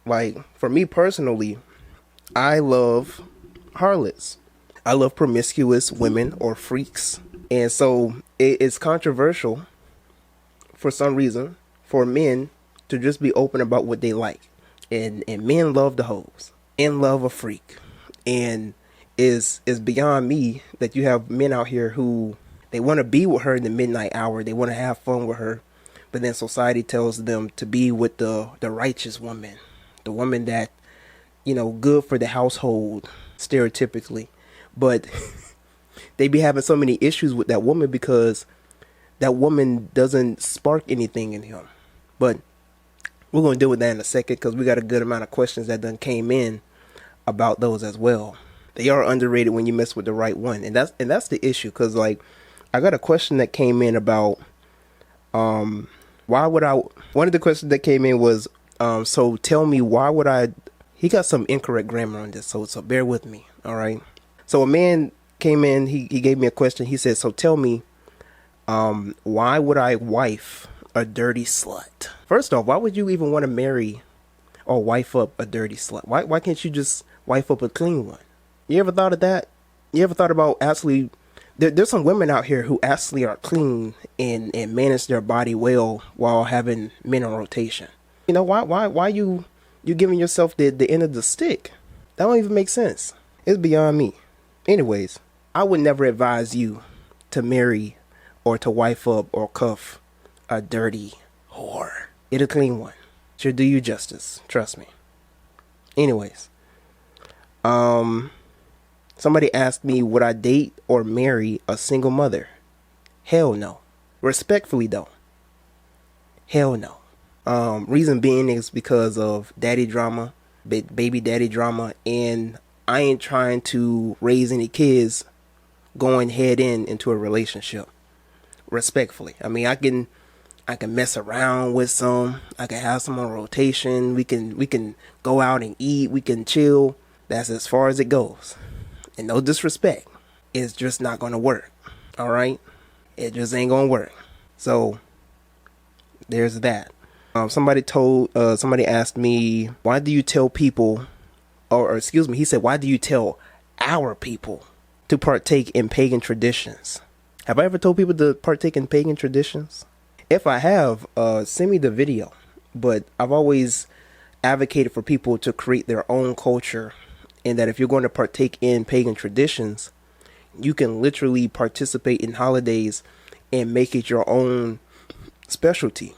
Like, for me personally, I love harlots. I love promiscuous women or freaks. And so it's controversial for some reason for men to just be open about what they like. And men love the hoes and love a freak. And is beyond me that you have men out here who they want to be with her in the midnight hour. They want to have fun with her. But then society tells them to be with the righteous woman. The woman that, good for the household, stereotypically. But they be having so many issues with that woman because that woman doesn't spark anything in him. But we're going to deal with that in a second because we got a good amount of questions that done came in about those as well. They are underrated when you mess with the right one. And that's the issue because, like, I got a question that came in about why would I... One of the questions that came in was, so tell me, why would I... He got some incorrect grammar on this, so bear with me, all right? So a man came in, he gave me a question. He said, so tell me, why would I wife a dirty slut? First off, why would you even want to marry or wife up a dirty slut? Why can't you just wife up a clean one? You ever thought of that? You ever thought about actually... There's some women out here who actually are clean and manage their body well while having men on rotation. Why you giving yourself the end of the stick? That don't even make sense. It's beyond me. Anyways, I would never advise you to marry or to wife up or cuff a dirty whore. Get a clean one. Should do you justice. Trust me. Anyways, somebody asked me, would I date or marry a single mother? Hell no. Respectfully though. Hell no. Reason being is because of daddy drama, baby daddy drama, and I ain't trying to raise any kids going head into a relationship. Respectfully. I mean, I can mess around with some. I can have some on rotation. We can go out and eat. We can chill. That's as far as it goes. And no disrespect, it's just not gonna work. All right, it just ain't gonna work. So there's that. Somebody asked me, why do you tell people, or excuse me, he said, why do you tell our people to partake in pagan traditions? Have I ever told people to partake in pagan traditions? If I have, send me the video. But I've always advocated for people to create their own culture, and that if you're going to partake in pagan traditions, you can literally participate in holidays and make it your own specialty.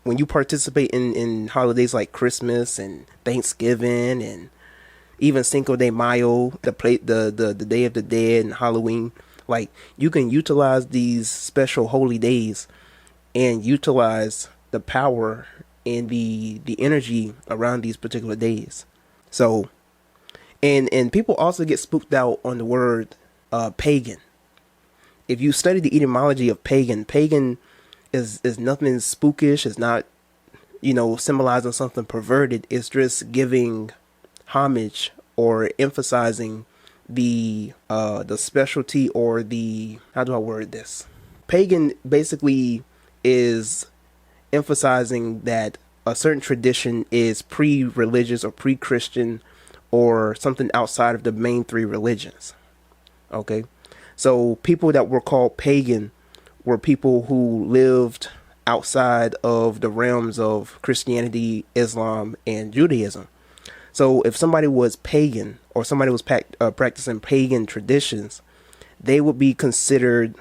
When you participate in holidays like Christmas and Thanksgiving and even Cinco de Mayo, the Day of the Dead, and Halloween, like, you can utilize these special holy days and utilize the power and the energy around these particular days. So, and people also get spooked out on the word pagan. If you study the etymology of pagan is nothing spookish. It's not, symbolizing something perverted. It's just giving homage or emphasizing the specialty or the, how do I word this? Pagan basically is emphasizing that a certain tradition is pre-religious or pre-Christian or something outside of the main three religions. Okay, so people that were called pagan were people who lived outside of the realms of Christianity, Islam, and Judaism. So if somebody was pagan or somebody was practicing pagan traditions, they would be considered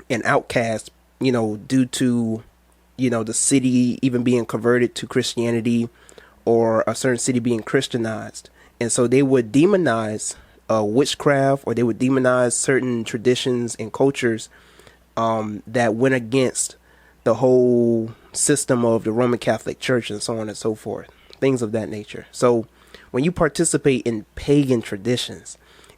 an outcast, due to, the city even being converted to Christianity or a certain city being Christianized. And so they would demonize witchcraft, or they would demonize certain traditions and cultures that went against the whole system of the Roman Catholic Church and so on and so forth. Things of that nature. So when you participate in pagan traditions,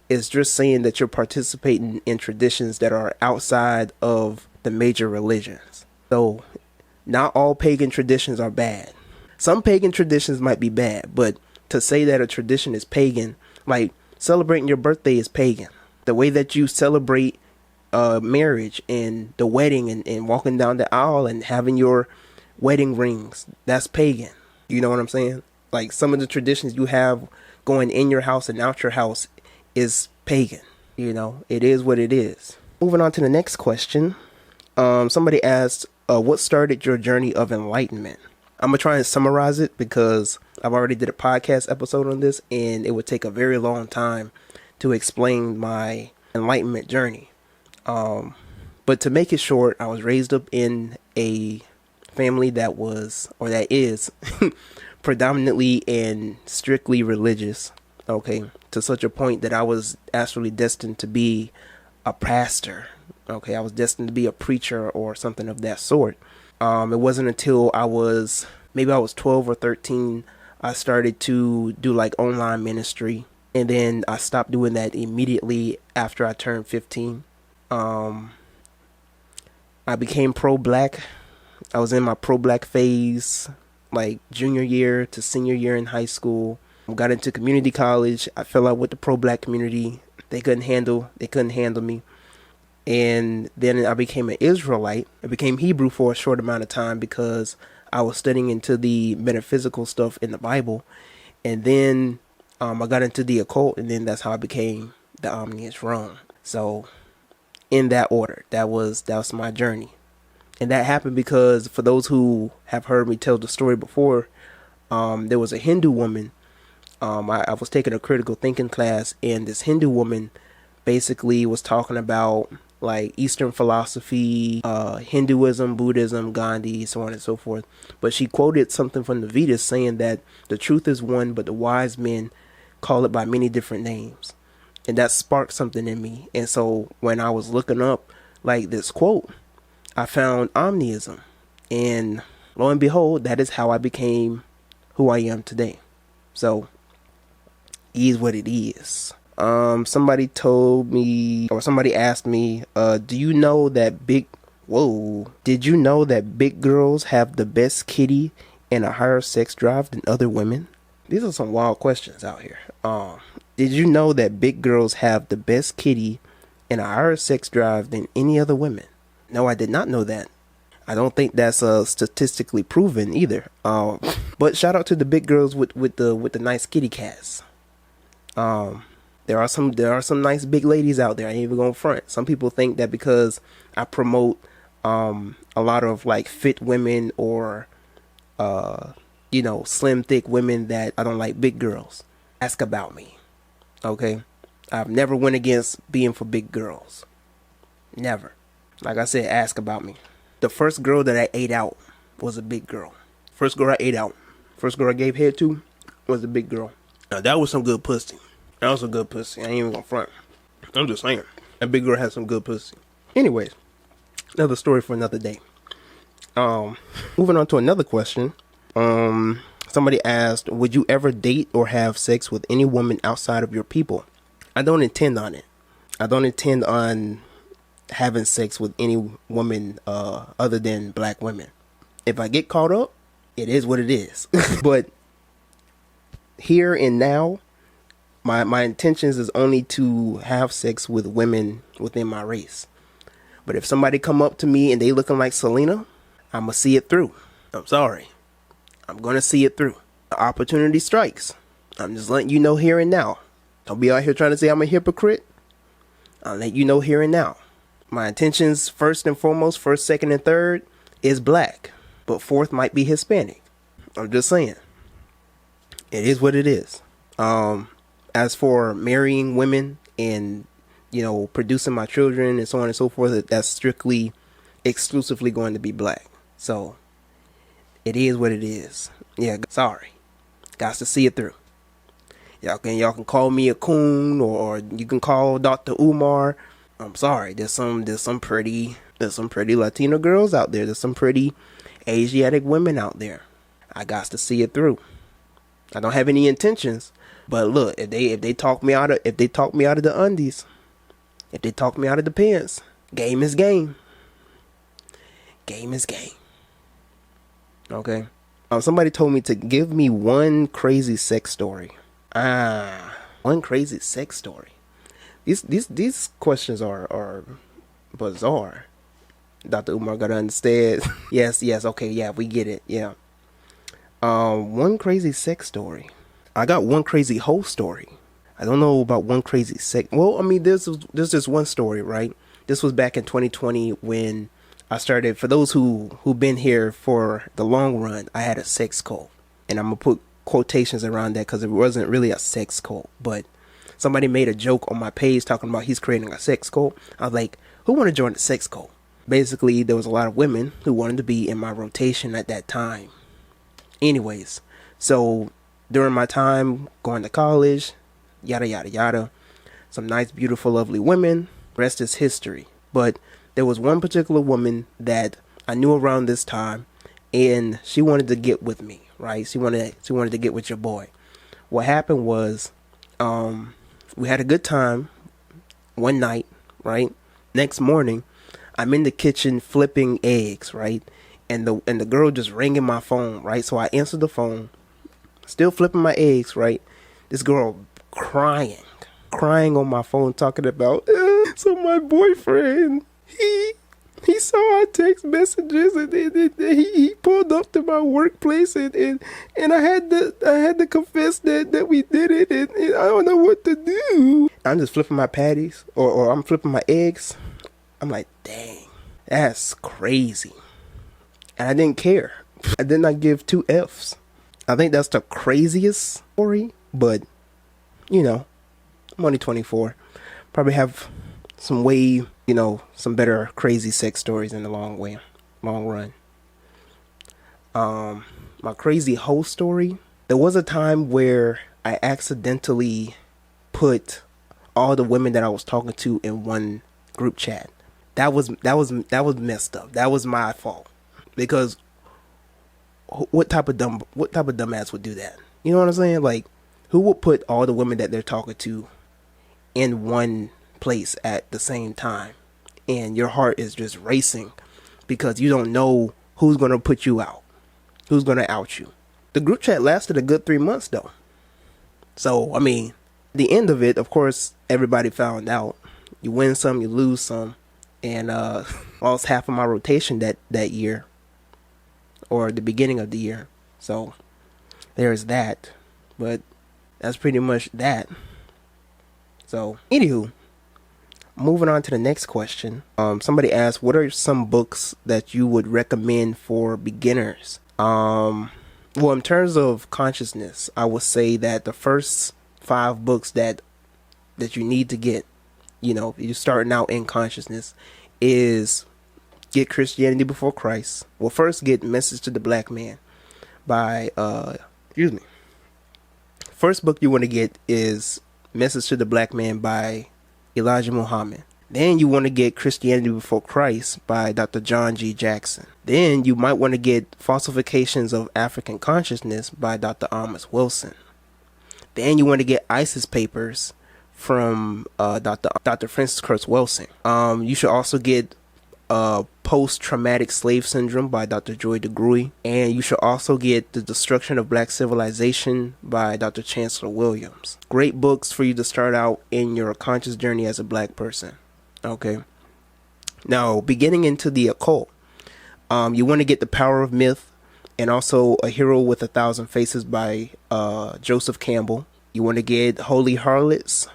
it's just saying that you're participating in traditions that are outside of the major religions. So not all pagan traditions are bad. Some pagan traditions might be bad, but to say that a tradition is pagan, like celebrating your birthday is pagan. The way that you celebrate marriage and the wedding and walking down the aisle and having your wedding rings, that's pagan. You know what I'm saying? Like some of the traditions you have going in your house and out your house is pagan. You know, it is what it is. Moving on to the next question. Somebody asked, what started your journey of enlightenment? I'm going to try and summarize it because I've already did a podcast episode on this and it would take a very long time to explain my enlightenment journey. But to make it short, I was raised up in a family that is predominantly and strictly religious. Okay. To such a point that I was actually destined to be a pastor. Okay. I was destined to be a preacher or something of that sort. It wasn't until I was 12 or 13, I started to do like online ministry. And then I stopped doing that immediately after I turned 15. I became pro-black. I was in my pro-black phase, like junior year to senior year in high school. Got into community college. I fell out with the pro-black community. They couldn't handle me. And then I became an Israelite. I became Hebrew for a short amount of time because I was studying into the metaphysical stuff in the Bible. And then I got into the occult, and then that's how I became the Omnius Rome. So in that order, that was my journey. And that happened because, for those who have heard me tell the story before, there was a Hindu woman. I was taking a critical thinking class, and this Hindu woman basically was talking about like Eastern philosophy, Hinduism, Buddhism, Gandhi, so on and so forth. But she quoted something from the Vedas saying that the truth is one, but the wise men call it by many different names. And that sparked something in me. And so when I was looking up like this quote, I found omnism. And lo and behold, that is how I became who I am today. So, is what it is. Somebody asked me, did you know that big girls have the best kitty and a higher sex drive than other women? These are some wild questions out here. Did you know that big girls have the best kitty and a higher sex drive than any other women? No, I did not know that. I don't think that's statistically proven either. But shout out to the big girls with the nice kitty cats. There are some nice big ladies out there. I ain't even gonna front. Some people think that because I promote a lot of like fit women or slim thick women that I don't like big girls. Ask about me. Okay? I've never went against being for big girls. Never. Like I said, ask about me. The first girl that I ate out was a big girl. First girl I ate out. First girl I gave head to was a big girl. Now that was some good pussy. That was a good pussy. I ain't even gonna front. I'm just saying. That big girl had some good pussy. Anyways, another story for another day. Moving on to another question. Somebody asked, would you ever date or have sex with any woman outside of your people? I don't intend on it. I don't intend on having sex with any woman other than black women. If I get caught up, it is what it is. But here and now, my intentions is only to have sex with women within my race. But if somebody come up to me and they looking like Selena, I'm gonna see it through. I'm sorry. I'm gonna see it through. The opportunity strikes. I'm just letting you know here and now. Don't be out here trying to say I'm a hypocrite. I'll let you know here and now. My intentions, first and foremost, first, second, and third, is black. But fourth might be Hispanic. I'm just saying. It is what it is. As for marrying women and, producing my children and so on and so forth, that's strictly, exclusively going to be black. So, it is what it is. Yeah, sorry. Got to see it through. Y'all can call me a coon or you can call Dr. Umar. I'm sorry. There's some pretty Latino girls out there. There's some pretty Asiatic women out there. I got to see it through. I don't have any intentions, but look, if they talk me out of the undies, if they talk me out of the pants, game is game. Game is game. Okay. Somebody told me to give me one crazy sex story. One crazy sex story. These questions are bizarre. Dr. Umar gotta understand. Yes, okay, yeah, we get it, yeah. One crazy sex story. I got one crazy whole story. I don't know about one crazy sex. Well, I mean, there's just one story, right? This was back in 2020 when I started. For those who've been here for the long run, I had a sex cult, and I'm gonna put quotations around that because it wasn't really a sex cult, but somebody made a joke on my page talking about he's creating a sex cult. I was like, who want to join the sex cult? Basically, there was a lot of women who wanted to be in my rotation at that time. Anyways, so during my time going to college, yada yada yada, some nice, beautiful, lovely women. Rest is history. But there was one particular woman that I knew around this time, and she wanted to get with me, right? She wanted to get with your boy. What happened was, we had a good time one night, right? Next morning, I'm in the kitchen flipping eggs, right? And the girl just ringing my phone, right? So I answered the phone, still flipping my eggs, right? This girl crying on my phone, talking about, so my boyfriend, he saw our text messages and he pulled up to my workplace and I had to confess that we did it and I don't know what to do. I'm just flipping my patties or I'm flipping my eggs. I'm like, dang, that's crazy. And I didn't care. I did not give two F's. I think that's the craziest story, but you know, I'm only 24. Probably have some some better crazy sex stories in the long run. My crazy hoe story. There was a time where I accidentally put all the women that I was talking to in one group chat. That was messed up. That was my fault. Because what type of dumbass would do that? You know what I'm saying? Like, who would put all the women that they're talking to in one place at the same time? And your heart is just racing because you don't know who's going to put you out. Who's going to out you. The group chat lasted a good 3 months though. So, I mean, the end of it, of course, everybody found out. You win some, you lose some. And I lost half of my rotation that year. Or the beginning of the year. So, there's that. But that's pretty much that. So, anywho, moving on to the next question. Somebody asked, what are some books that you would recommend for beginners? Well, in terms of consciousness, I would say that the first 5 books that you need to get, if you're starting out in consciousness, is get Christianity Before Christ. Well, first get Message to the Black Man by, First book you want to get is Message to the Black Man by Elijah Muhammad. Then you want to get Christianity Before Christ by Dr. John G. Jackson. Then you might want to get Falsifications of African Consciousness by Dr. Amos Wilson. Then you want to get ISIS Papers from Dr. Francis Kurtz Wilson. You should also get Post-Traumatic Slave Syndrome by Dr. Joy DeGruy. And you should also get The Destruction of Black Civilization by Dr. Chancellor Williams. Great books for you to start out in your conscious journey as a black person. Okay. Now, beginning into the occult, you want to get The Power of Myth and also A Hero with 1,000 Faces by Joseph Campbell. You want to get Holy Harlots.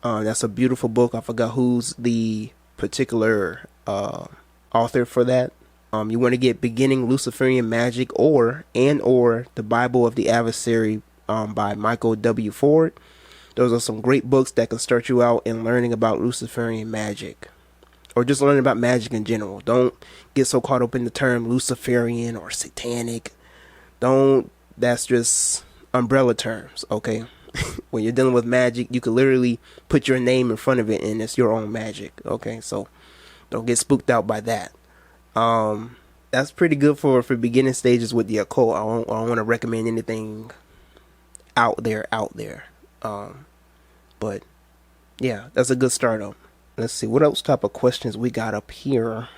That's a beautiful book. I forgot who's the particular author for that. You want to get Beginning Luciferian Magic or The Bible of the Adversary by Michael W. Ford. Those are some great books that can start you out in learning about Luciferian magic or just learning about magic in general. Don't get so caught up in the term Luciferian or satanic. That's just umbrella terms, okay? When you're dealing with magic, you can literally put your name in front of it and it's your own magic, okay? So don't get spooked out by that. That's pretty good for beginning stages with the occult. I don't want to recommend anything out there. But yeah, that's a good start up. Let's see what else type of questions we got up here.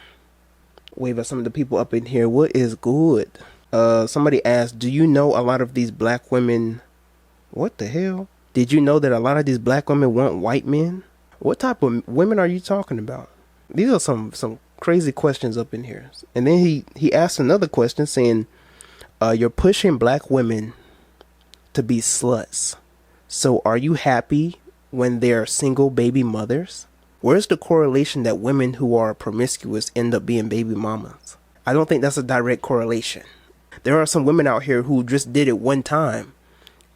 Wave at some of the people up in here. What is good? Somebody asked, do you know a lot of these black women? What the hell? Did you know that a lot of these black women want white men? What type of women are you talking about? These are some crazy questions up in here. And then he asked another question saying, You're pushing black women to be sluts. So are you happy when they're single baby mothers? Where's the correlation that women who are promiscuous end up being baby mamas? I don't think that's a direct correlation. There are some women out here who just did it one time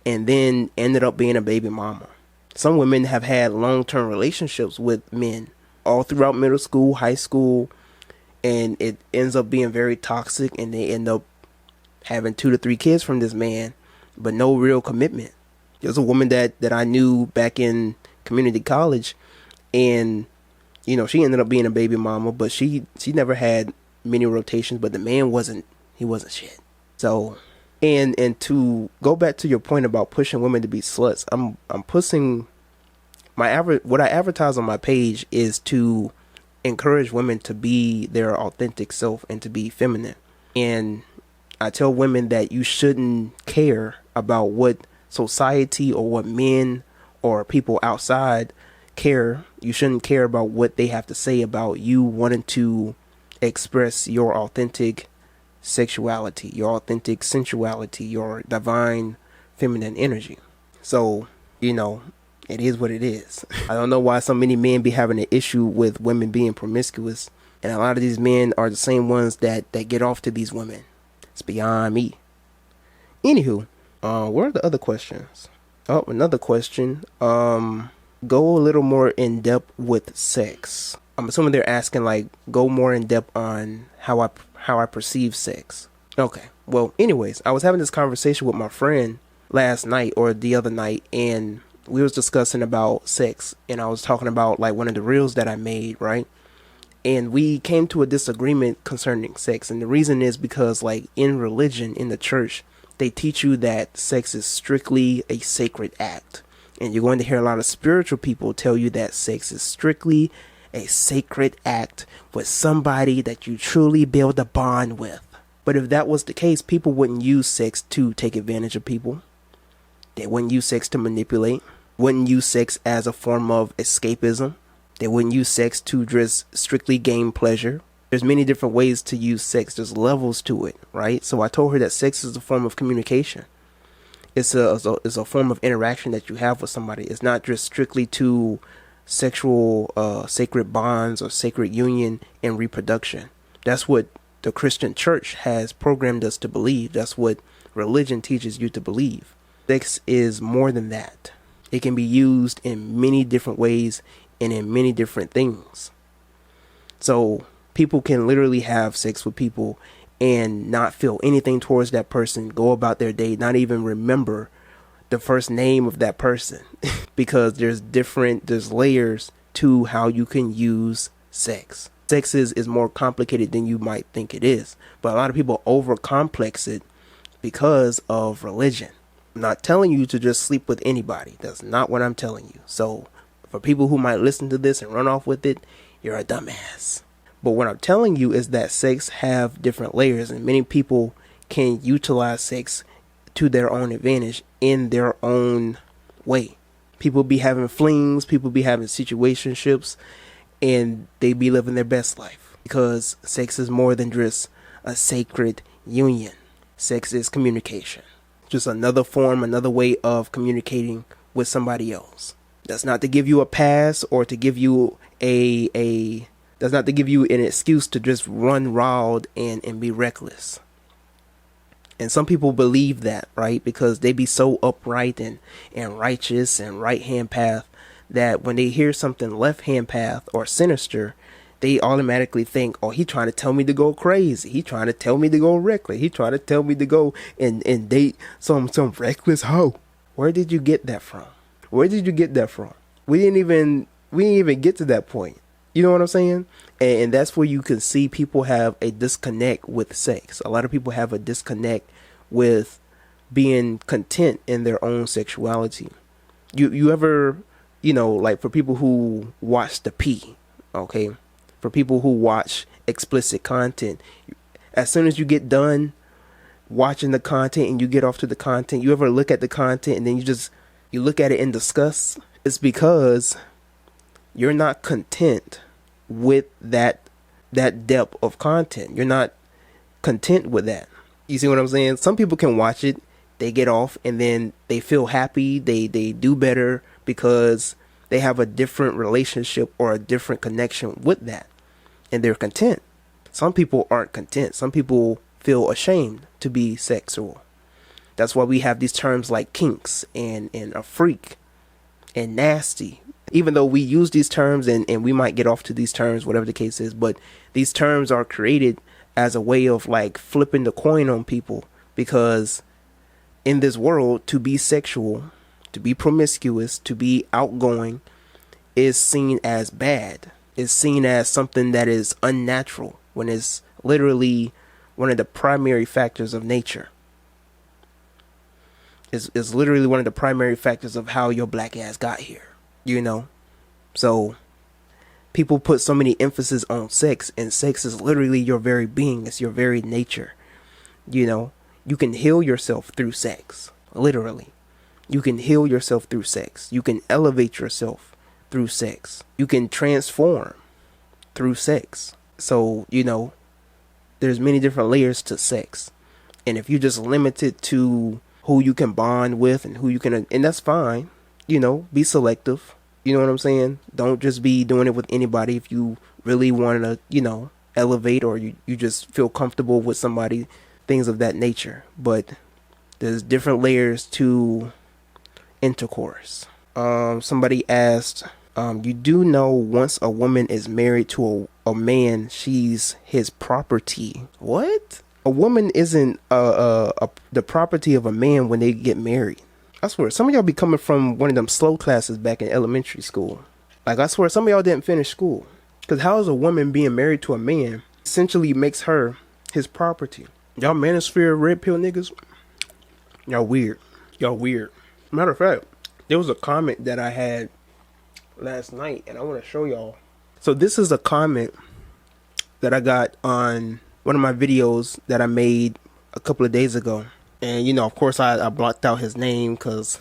and then ended up being a baby mama. Some women have had long-term relationships with men all throughout middle school, high school, and it ends up being very toxic, and they end up having 2 to 3 kids from this man, but no real commitment. There's a woman that I knew back in community college, and she ended up being a baby mama, but she never had many rotations, but the man wasn't shit. So, and to go back to your point about pushing women to be sluts, I'm pushing what I advertise on my page is to encourage women to be their authentic self and to be feminine. And I tell women that you shouldn't care about what society or what men or people outside care. You shouldn't care about what they have to say about you wanting to express your authentic sexuality, your authentic sensuality, your divine feminine energy. So, it is what it is. I don't know why so many men be having an issue with women being promiscuous, and a lot of these men are the same ones that get off to these women. It's beyond me. Anywho, what are the other questions? Oh, another question. Go a little more in depth with sex. I'm assuming they're asking go more in depth on how I perceive sex. Okay. Well, anyways, I was having this conversation with my friend last night or the other night, and we was discussing about sex, and I was talking about one of the reels that I made, right? And we came to a disagreement concerning sex, and the reason is because in religion, in the church, they teach you that sex is strictly a sacred act, and you're going to hear a lot of spiritual people tell you that sex is strictly a sacred act with somebody that you truly build a bond with. But if that was the case, people wouldn't use sex to take advantage of people. They wouldn't use sex to manipulate. Wouldn't use sex as a form of escapism. They wouldn't use sex to just strictly gain pleasure. There's many different ways to use sex. There's levels to it, right? So I told her that sex is a form of communication. It's a form of interaction that you have with somebody. It's not just strictly to sexual sacred bonds or sacred union and reproduction. That's what the Christian church has programmed us to believe. That's what religion teaches you to believe. Sex is more than that. It can be used in many different ways and in many different things. So people can literally have sex with people and not feel anything towards that person, go about their day, not even remember the first name of that person because there's layers to how you can use sex. Sex is more complicated than you might think it is, but a lot of people overcomplex it because of religion. I'm not telling you to just sleep with anybody. That's not what I'm telling you. So for people who might listen to this and run off with it, you're a dumbass. But what I'm telling you is that sex have different layers, and many people can utilize sex to their own advantage in their own way. People be having flings, people be having situationships, and they be living their best life because sex is more than just a sacred union. Sex is communication. Just another form, another way of communicating with somebody else. That's not to give you a pass or to give you that's not to give you an excuse to just run wild and be reckless. And some people believe that, right? Because they be so upright and righteous and right hand path that when they hear something left hand path or sinister, they automatically think, oh, he trying to tell me to go crazy. He trying to tell me to go reckless. He trying to tell me to go and date some reckless hoe. Where did you get that from? Where did you get that from? We didn't even get to that point. You know what I'm saying? And that's where you can see people have a disconnect with sex. A lot of people have a disconnect with being content in their own sexuality. You ever, for people who watch the P, okay? For people who watch explicit content, as soon as you get done watching the content and you get off to the content, you ever look at the content and then you look at it in disgust? It's because you're not content with that depth of content. You're not content with that. You see what I'm saying? Some people can watch it, they get off, and then they feel happy, they do better because they have a different relationship or a different connection with that, and they're content. Some people aren't content. Some people feel ashamed to be sexual. That's why we have these terms like kinks and a freak and nasty. Even though we use these terms and we might get off to these terms, whatever the case is, but these terms are created as a way of like flipping the coin on people, because in this world, to be sexual, to be promiscuous, to be outgoing is seen as bad. It's seen as something that is unnatural when it's literally one of the primary factors of nature. It's literally one of the primary factors of how your black ass got here, you know? So people put so many emphasis on sex, and sex is literally your very being. It's your very nature. You know, you can heal yourself through sex, literally. You can heal yourself through sex. You can elevate yourself through sex. You can transform through sex. So, you know, there's many different layers to sex. And if you just limit it to who you can bond with and who you can, and that's fine, you know, be selective. You know what I'm saying? Don't just be doing it with anybody. If you really want to, you know, elevate, or you just feel comfortable with somebody, things of that nature. But there's different layers to intercourse. Somebody asked, you do know once a woman is married to a man, she's his property. What? A woman isn't the property of a man when they get married. I swear, some of y'all be coming from one of them slow classes back in elementary school. Like, I swear, some of y'all didn't finish school. Because how is a woman being married to a man essentially makes her his property? Y'all manosphere red pill niggas, y'all weird. Y'all weird. Matter of fact, there was a comment that I had last night, and I want to show y'all. So this is a comment that I got on one of my videos that I made a couple of days ago. And, you know, of course, I blocked out his name because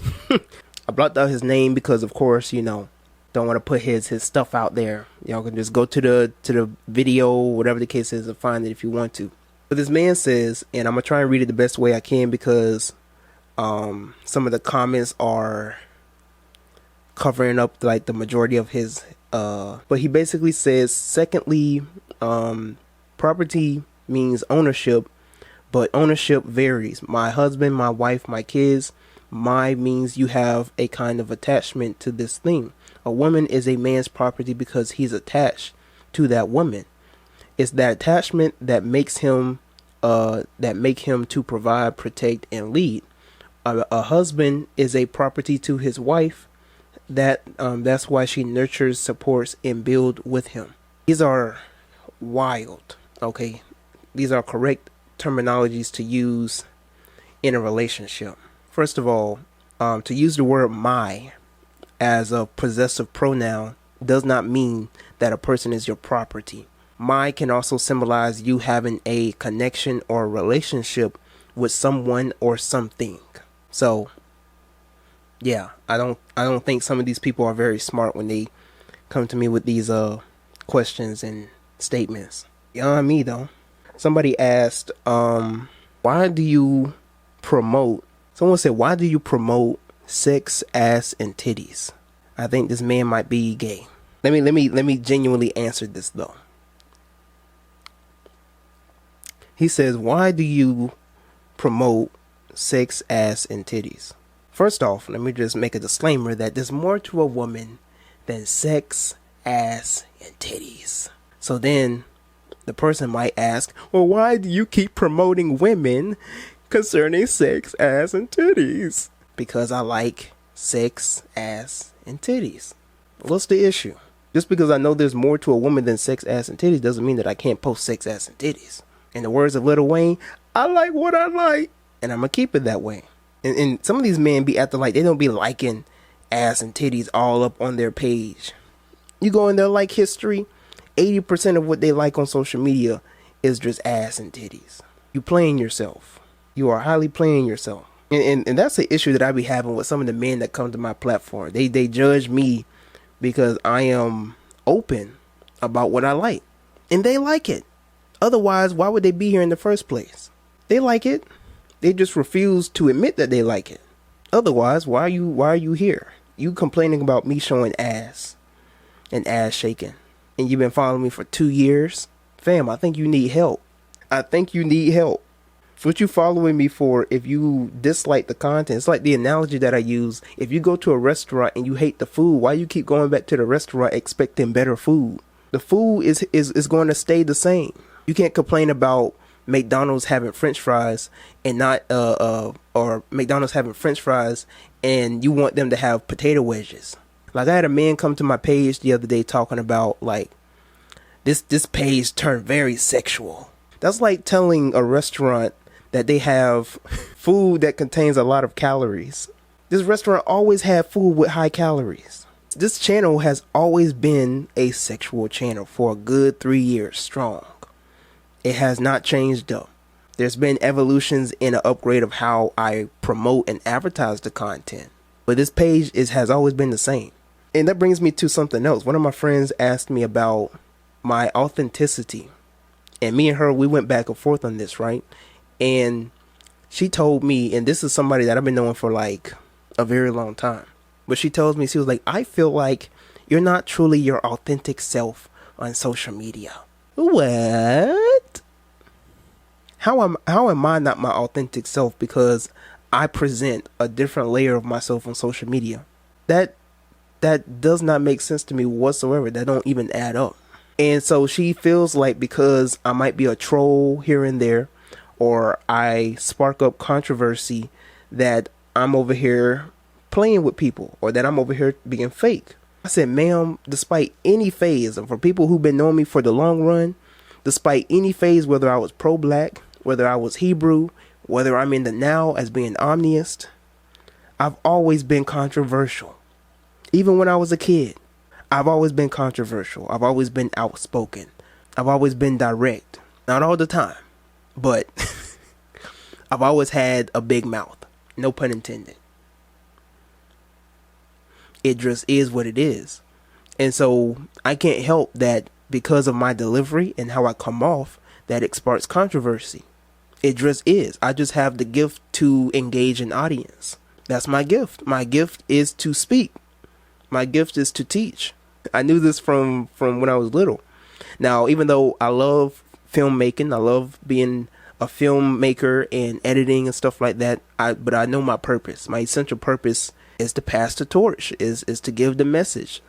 of course, you know, don't want to put his stuff out there. Y'all can just go to the video, whatever the case is, and find it if you want to. But this man says, and I'm going to try and read it the best way I can, because some of the comments are covering up like the majority of his, but he basically says, secondly, property means ownership, but ownership varies. My husband, my wife, my kids. My means you have a kind of attachment to this thing. A woman is a man's property because he's attached to that woman. It's that attachment that makes him to provide, protect, and lead. A husband is a property to his wife. That's why she nurtures, supports, and builds with him. These are wild. Okay, these are correct terminologies to use in a relationship. First of all, to use the word my as a possessive pronoun does not mean that a person is your property. My can also symbolize you having a connection or relationship with someone or something. So yeah, I don't think some of these people are very smart when they come to me with these questions and statements. Beyond me though. Somebody asked, why do you promote sex, ass, and titties? I think this man might be gay. Let me genuinely answer this though. He says, why do you promote sex, ass, and titties? First off, let me just make a disclaimer that there's more to a woman than sex, ass, and titties. So then the person might ask, well, why do you keep promoting women concerning sex, ass, and titties? Because I like sex, ass, and titties. What's the issue? Just because I know there's more to a woman than sex, ass, and titties doesn't mean that I can't post sex, ass, and titties. In the words of Lil Wayne, I like what I like, and I'm gonna keep it that way. And some of these men be acting like they don't be liking ass and titties all up on their page. You go in their like history, 80% of what they like on social media is just ass and titties. You playing yourself. You are highly playing yourself. And that's the issue that I be having with some of the men that come to my platform. They judge me because I am open about what I like. And they like it. Otherwise, why would they be here in the first place? They like it. They just refuse to admit that they like it. Otherwise, why are you here? You complaining about me showing ass and ass shaking, and you've been following me for 2 years? Fam, I think you need help. I think you need help. What you following me for if you dislike the content? It's like the analogy that I use. If you go to a restaurant and you hate the food, why you keep going back to the restaurant expecting better food? The food is going to stay the same. You can't complain about McDonald's having French fries and not or McDonald's having French fries and you want them to have potato wedges. Like, I had a man come to my page the other day talking about, like, this page turned very sexual. That's like telling a restaurant that they have food that contains a lot of calories. This restaurant always had food with high calories. This channel has always been a sexual channel for a good 3 years strong. It has not changed up. There's been evolutions in an upgrade of how I promote and advertise the content. But this page has always been the same. And that brings me to something else. One of my friends asked me about my authenticity. And me and her, we went back and forth on this, right? And she told me, and this is somebody that I've been knowing for like a very long time. But she tells me, she was like, I feel like you're not truly your authentic self on social media. What? How am I not my authentic self because I present a different layer of myself on social media? That does not make sense to me whatsoever. That don't even add up. And so she feels like because I might be a troll here and there, or I spark up controversy, that I'm over here playing with people, or that I'm over here being fake. I said, ma'am, despite any phase, and for people who've been knowing me for the long run, despite any phase, whether I was pro-black, whether I was Hebrew, whether I'm in the now as being omniist, I've always been controversial. Even when I was a kid, I've always been controversial. I've always been outspoken. I've always been direct. Not all the time, but I've always had a big mouth. No pun intended. It just is what it is. And so I can't help that because of my delivery and how I come off, that it sparks controversy. It just is. I just have the gift to engage an audience. That's my gift. My gift is to speak. My gift is to teach. I knew this from when I was little. Now, even though I love filmmaking, I love being a filmmaker and editing and stuff like that, but I know my purpose. My essential purpose is to pass the torch, is to give the message.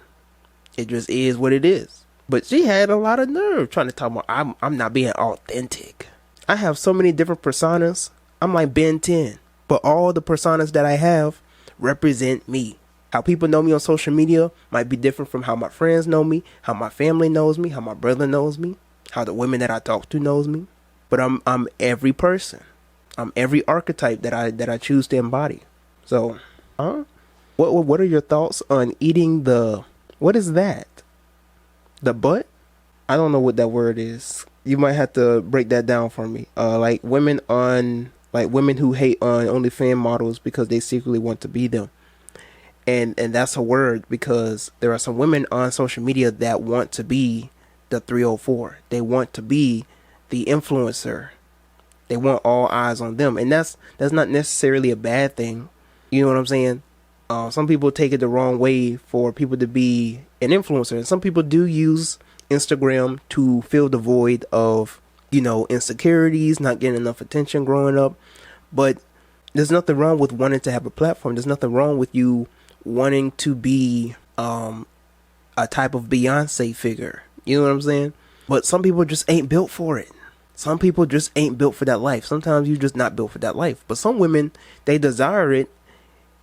It just is what it is. But she had a lot of nerve trying to talk about I'm not being authentic. I have so many different personas. I'm like Ben 10. But all the personas that I have represent me. How people know me on social media might be different from how my friends know me, how my family knows me, how my brother knows me, how the women that I talk to knows me. But I'm every person. I'm every archetype that I choose to embody. So, what are your thoughts on eating what is that? The butt? I don't know what that word is. You might have to break that down for me. Like women who hate on OnlyFans models because they secretly want to be them. And that's a word because there are some women on social media that want to be the 304. They want to be the influencer. They want all eyes on them. And that's not necessarily a bad thing. You know what I'm saying? Some people take it the wrong way for people to be an influencer. And some people do use Instagram to fill the void of, insecurities, not getting enough attention growing up. But there's nothing wrong with wanting to have a platform. There's nothing wrong with you wanting to be a type of Beyonce figure. You know what I'm saying? But some people just ain't built for it. Some people just ain't built for that life. Sometimes you're just not built for that life. But some women, they desire it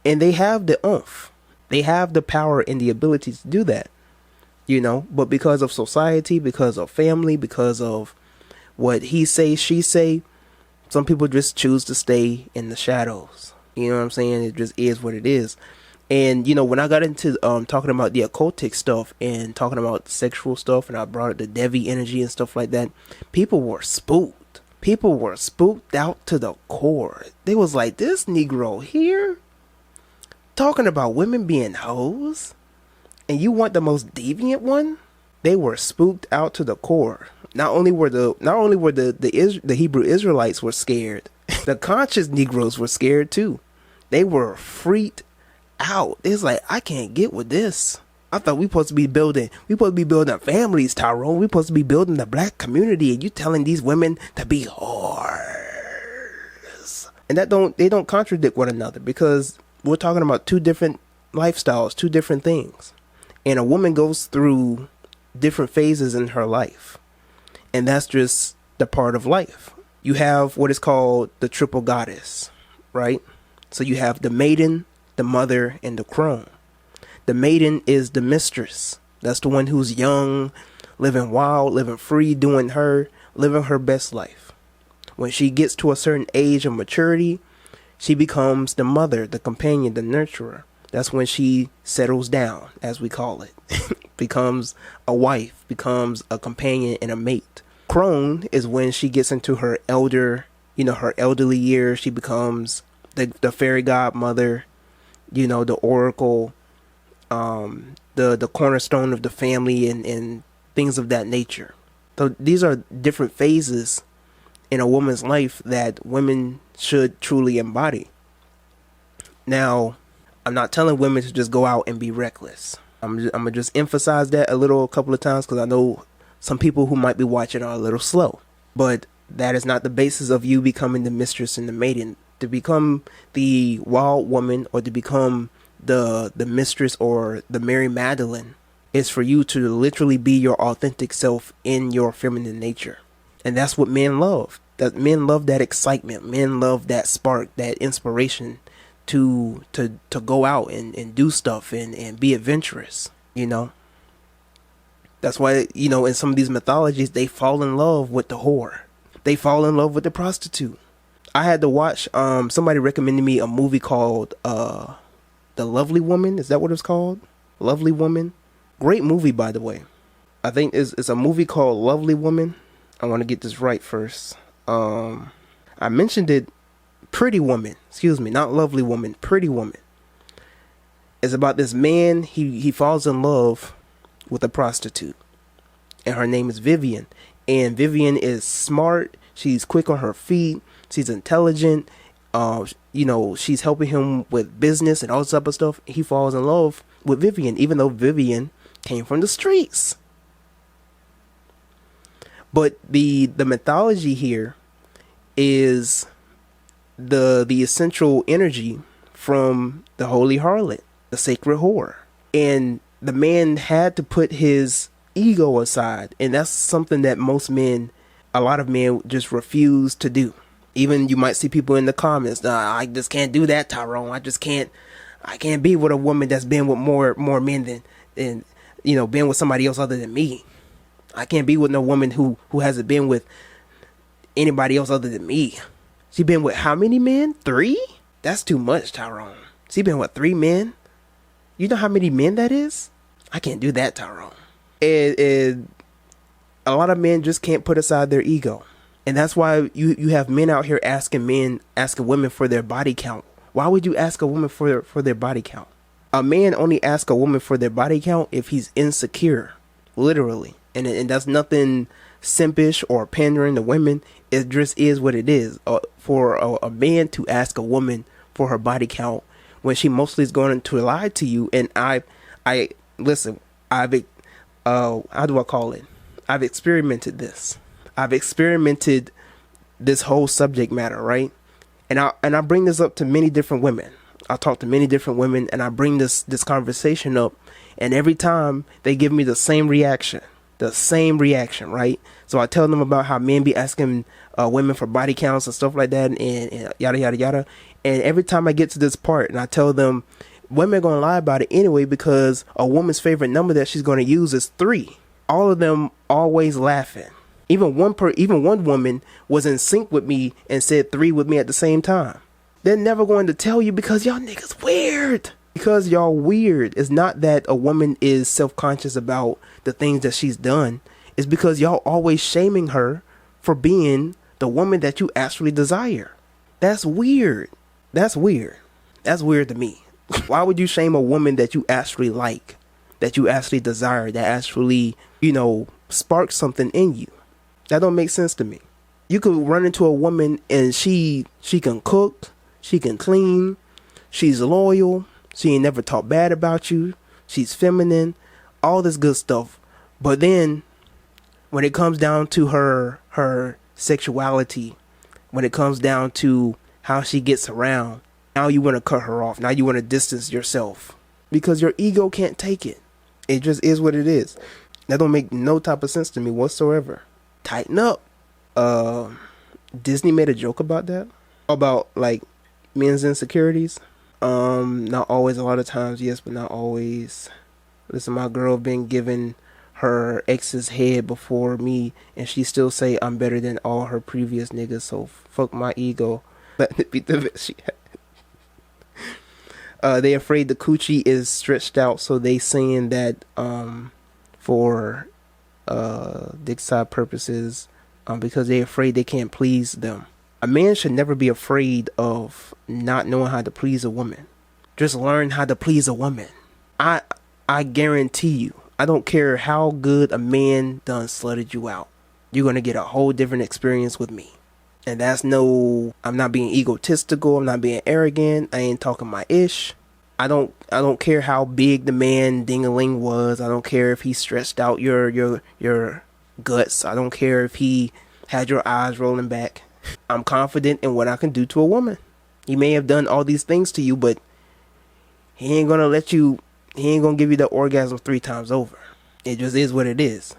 and they have the oomph. They have the power and the ability to do that. But because of society, because of family, because of what he say, she say, some people just choose to stay in the shadows. You know what I'm saying? It just is what it is. And, when I got into talking about the occultic stuff and talking about sexual stuff, and I brought up the Devi energy and stuff like that, people were spooked. People were spooked out to the core. They was like, this Negro here talking about women being hoes, and you want the most deviant one? they were spooked out to the core. Not only were the Hebrew Israelites were scared, the conscious Negroes were scared too. They were freaked out. It's like, I can't get with this. I thought we supposed to be building families, Tyrone. We supposed to be building the black community, and you telling these women to be whores. And they don't contradict one another, because we're talking about two different lifestyles, two different things. And a woman goes through different phases in her life, and that's just the part of life. You have what is called the triple goddess, right? So you have the maiden, the mother, and the crone. The maiden is the mistress. That's the one who's young, living wild, living free, living her best life. When she gets to a certain age of maturity, she becomes the mother, the companion, the nurturer. That's when she settles down, as we call it. Becomes a wife, becomes a companion and a mate. Crone is when she gets into her elderly years. She becomes the fairy godmother, the oracle, the cornerstone of the family, and things of that nature. So these are different phases in a woman's life that women should truly embody. Now, I'm not telling women to just go out and be reckless. I'm gonna just emphasize that a couple of times, because I know some people who might be watching are a little slow. But that is not the basis of you becoming the mistress and the maiden. To become the wild woman, or to become the mistress or the Mary Magdalene, is for you to literally be your authentic self in your feminine nature. And that's what men love. That men love that excitement. Men love that spark, that inspiration to go out and do stuff and be adventurous, That's why, in some of these mythologies, they fall in love with the whore. They fall in love with the prostitute. I had to watch, somebody recommended me a movie called The Lovely Woman. Is that what it's called? Lovely Woman. Great movie, by the way. I think it's a movie called Lovely Woman. I want to get this right first. I mentioned it. Pretty Woman. Excuse me, not Lovely Woman. Pretty Woman. It's about this man. He falls in love with a prostitute, and her name is Vivian. And Vivian is smart. She's quick on her feet. She's intelligent. She's helping him with business and all this type of stuff. He falls in love with Vivian, even though Vivian came from the streets. But the mythology here is the essential energy from the holy harlot, the sacred whore. And the man had to put his ego aside, and that's something that a lot of men just refuse to do. Even you might see people in the comments, I just can't do that, Tyrone. I can't be with a woman that's been with more men than been with somebody else other than me. I can't be with no woman who hasn't been with anybody else other than me. She been with how many men? 3? That's too much, Tyrone. She been with 3 men? You know how many men that is? I can't do that, Tyrone. And a lot of men just can't put aside their ego. And that's why you have men out here asking women for their body count. Why would you ask a woman for their body count? A man only asks a woman for their body count if he's insecure, literally. And that's nothing simpish or pandering to women. It just is what it is. For a man to ask a woman for her body count when she mostly is going to lie to you. And listen, how do I call it? I've experimented this. I've experimented this whole subject matter, right? And I bring this up to many different women. I talk to many different women, and I bring this conversation up, and every time they give me the same reaction, right? So I tell them about how men be asking women for body counts and stuff like that, and yada yada yada. And every time I get to this part, and I tell them women are gonna lie about it anyway, because a woman's favorite number that she's gonna use is 3. All of them always laughing. Even one woman was in sync with me and said 3 with me at the same time. They're never going to tell you because y'all niggas weird. Because y'all weird. It's not that a woman is self-conscious about the things that she's done. It's because y'all always shaming her for being the woman that you actually desire. That's weird. That's weird to me. Why would you shame a woman that you actually like? that you actually desire, that actually, sparks something in you. That don't make sense to me. You could run into a woman and she can cook, she can clean, she's loyal, she ain't never talk bad about you, she's feminine, all this good stuff. But then when it comes down to her sexuality, when it comes down to how she gets around, now you want to cut her off. Now you want to distance yourself because your ego can't take it. It just is what it is. That don't make no type of sense to me whatsoever. Tighten up. Disney made a joke about that, about like men's insecurities. Not always, a lot of times, yes, but not always. Listen, my girl been given her ex's head before me, and she still say I'm better than all her previous niggas, so fuck my ego. Let it be the best she had. They afraid the coochie is stretched out, so they saying that for dick side purposes, because they afraid they can't please them. A man should never be afraid of not knowing how to please a woman. Just learn how to please a woman. I guarantee you, I don't care how good a man done slutted you out, you're going to get a whole different experience with me. And that's I'm not being egotistical, I'm not being arrogant, I ain't talking my ish. I don't care how big the man ding-a-ling was. I don't care if he stretched out your guts. I don't care if he had your eyes rolling back. I'm confident in what I can do to a woman. He may have done all these things to you, but he ain't gonna give you the orgasm 3 times over. It just is what it is.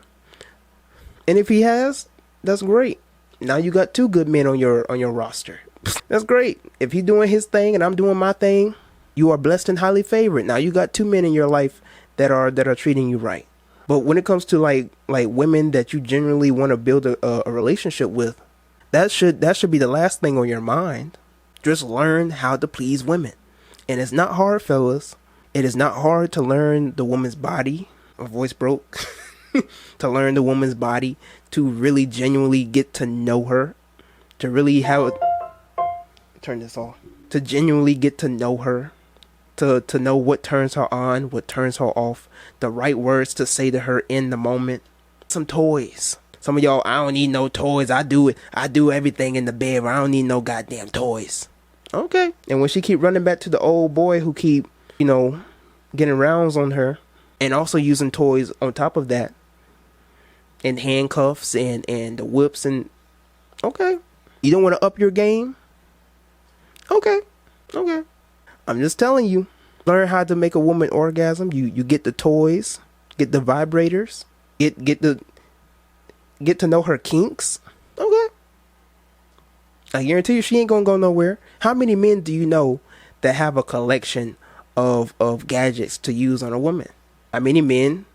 And if he has, that's great. Now you got 2 good men on your roster. That's great. If he's doing his thing and I'm doing my thing, you are blessed and highly favored. Now you got 2 men in your life that are treating you right. But when it comes to like women that you generally want to build a relationship with, that should be the last thing on your mind. Just learn how to please women. And it's not hard, fellas. It is not hard to learn the woman's body. My voice broke. To learn the woman's body, to really genuinely get to know her, to really turn this off, to genuinely get to know her, to know what turns her on, what turns her off, the right words to say to her in the moment. Some toys. Some of y'all, I don't need no toys. I do everything in the bed, but I don't need no goddamn toys. Okay. And when she keep running back to the old boy who keep, getting rounds on her, and also using toys on top of that, and handcuffs and the whips, and okay, you don't want to up your game. Okay. I'm just telling you, learn how to make a woman orgasm. You get the toys, get the vibrators, get to know her kinks. Okay. I guarantee you she ain't gonna go nowhere. How many men do you know that have a collection of gadgets to use on a woman? How many men